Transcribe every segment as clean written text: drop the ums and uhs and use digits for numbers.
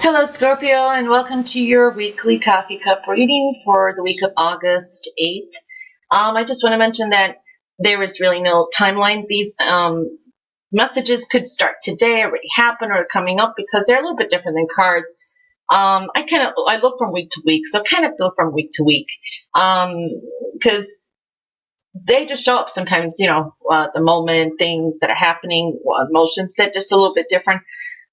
Hello, Scorpio, and welcome to your weekly coffee cup reading for the week of August 8th. I just want to mention that there is really no timeline. These messages could start today, already happen, or coming up because they're a little bit different than cards. I look from week to week, so kind of go from week to week because they just show up sometimes. The moment, things that are happening, emotions that just a little bit different.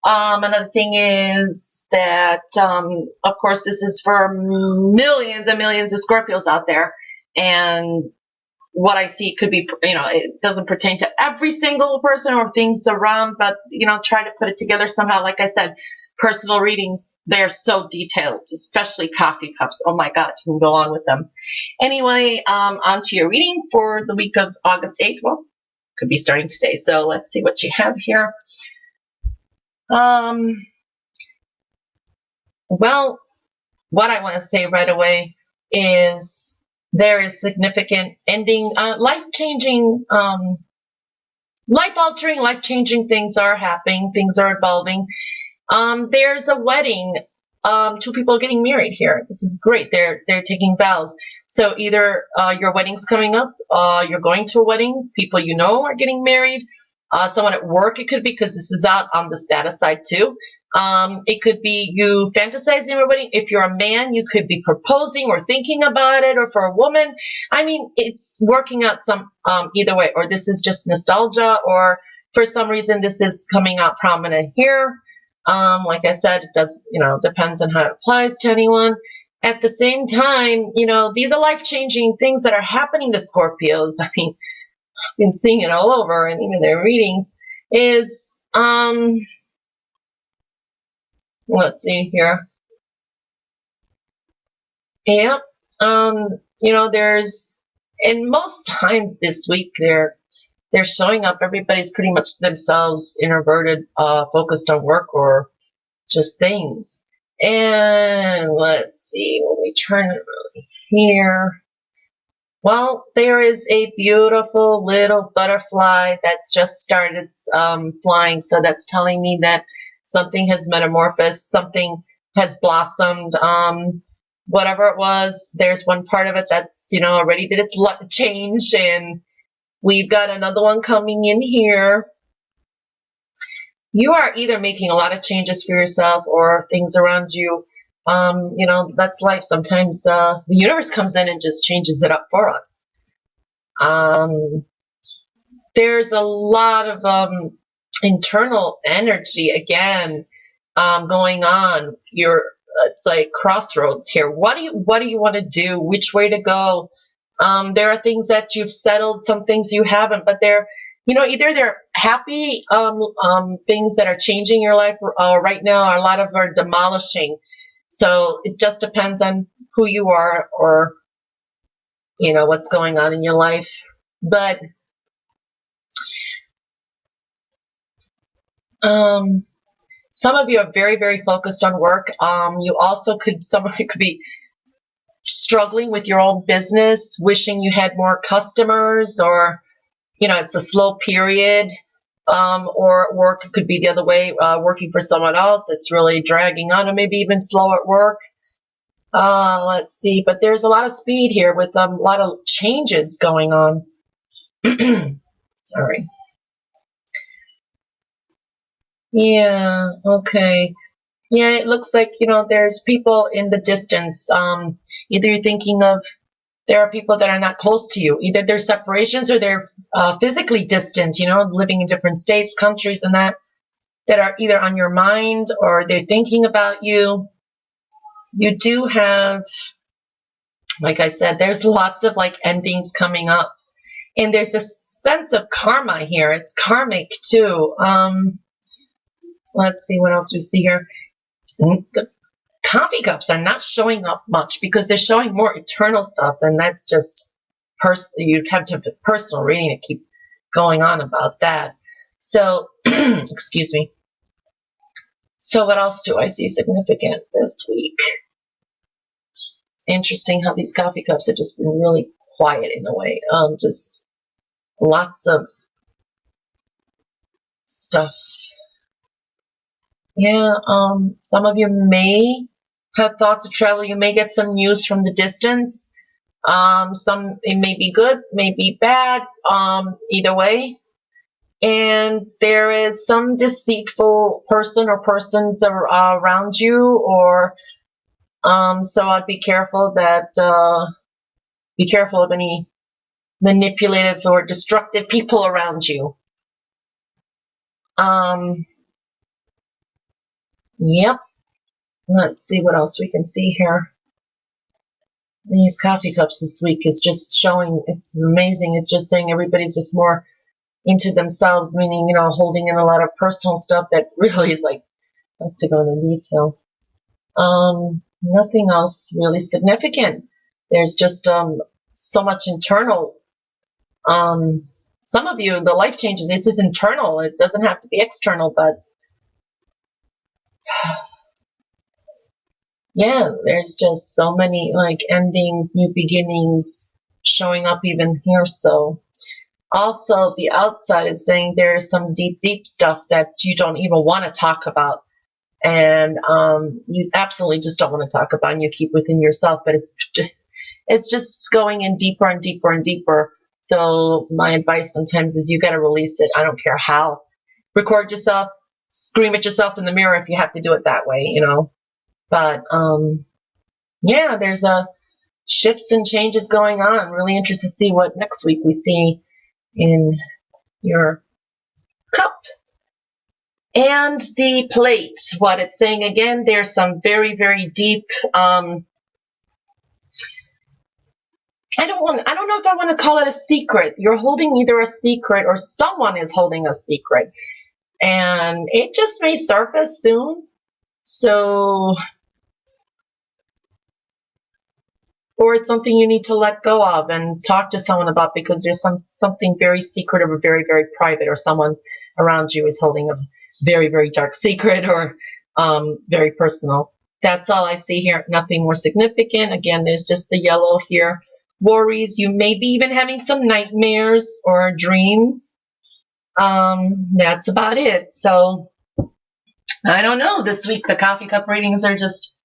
Another thing is that, of course, this is for millions and millions of Scorpios out there. And what I see could be, it doesn't pertain to every single person or things around, but, try to put it together somehow. Like I said, personal readings, they're so detailed, especially coffee cups. Oh my God, you can go on with them. Anyway, on to your reading for the week of August 8th. Well, could be starting today. So let's see what you have here. Well, what I want to say right away is there is significant ending, life-changing, life-altering, life-changing things are happening. Things are evolving. There's a wedding. Two people are getting married here. This is great. They're taking vows. So either your wedding's coming up, you're going to a wedding, people you know are getting married. Someone at work, it could be, because this is out on the status side too. It could be you fantasizing about a wedding. If you're a man, you could be proposing or thinking about it, or for a woman. I mean, it's working out some either way, or this is just nostalgia, or for some reason this is coming out prominent here. Like I said, it does, depends on how it applies to anyone. At the same time, these are life-changing things that are happening to Scorpios. I mean, I've been seeing it all over, and even their readings is, let's see here. Yep. There's, and most times this week they're showing up. Everybody's pretty much themselves, introverted, focused on work or just things. And let's see, when we turn it really here. Well, there is a beautiful little butterfly that's just started flying. So that's telling me that something has metamorphosed, something has blossomed. Whatever it was, there's one part of it that's, already did its change, and we've got another one coming in here. You are either making a lot of changes for yourself or things around you. That's life. Sometimes the universe comes in and just changes it up for us. There's a lot of internal energy again going on. It's like crossroads here. What do you want to do? Which way to go? There are things that you've settled, some things you haven't, but either they're happy things that are changing your life right now, or a lot of are demolishing. So it just depends on who you are, or what's going on in your life. But some of you are very, very focused on work. Some of you could be struggling with your own business, wishing you had more customers, or it's a slow period. Or work could be the other way, working for someone else. It's really dragging on, or maybe even slow at work. Let's see, but there's a lot of speed here with a lot of changes going on. Sorry. Yeah, okay. Yeah, it looks like, there's people in the distance. Either you're thinking of, there are people that are not close to you. Either they're separations, or they're physically distant, living in different states, countries, and that are either on your mind, or they're thinking about you. You do have, like I said, there's lots of endings coming up. And there's a sense of karma here. It's karmic too. Let's see what else we see here. The coffee cups are not showing up much because they're showing more eternal stuff, and that's just you'd have to have a personal reading to keep going on about that. So, excuse me. So what else do I see significant this week? Interesting how these coffee cups have just been really quiet in a way. Just lots of stuff Yeah, some of you may have thoughts of travel. You may get some news from the distance. Some it may be good, may be bad. Either way. And there is some deceitful person or persons around you, or so I'd be careful of any manipulative or destructive people around you. Yep. Let's see what else we can see here. These coffee cups this week is just showing, it's amazing. It's just saying everybody's just more into themselves, meaning, holding in a lot of personal stuff that really is like, has to go into detail. Nothing else really significant. There's just so much internal. Some of you, the life changes, it's just internal. It doesn't have to be external, but yeah, there's just so many like endings, new beginnings showing up even here. So also the outside is saying there's some deep, deep stuff that you don't even want to talk about. And you absolutely just don't want to talk about, and you keep within yourself, but it's just going in deeper and deeper and deeper. So my advice sometimes is you got to release it. I don't care how. Record yourself, scream at yourself in the mirror if you have to do it that way, But yeah, there's a shifts and changes going on. Really interested to see what next week we see in your cup. And the plate, what it's saying again, there's some very, very deep, I don't know if I want to call it a secret. You're holding either a secret or someone is holding a secret. And it just may surface soon. So, or it's something you need to let go of and talk to someone about, because there's something very secretive or very, very private, or someone around you is holding a very, very dark secret, or very personal. That's all I see here. Nothing more significant. Again, there's just the yellow here. Worries. You may be even having some nightmares or dreams. That's about it. So I don't know. This week the coffee cup readings are just,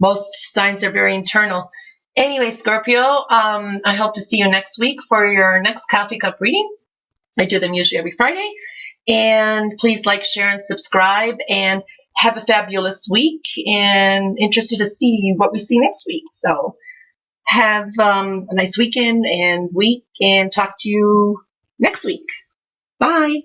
most signs are very internal. Anyway, Scorpio, I hope to see you next week for your next coffee cup reading. I do them usually every Friday. And please like, share, and subscribe. And have a fabulous week. And interested to see what we see next week. So have a nice weekend and week. And talk to you next week. Bye.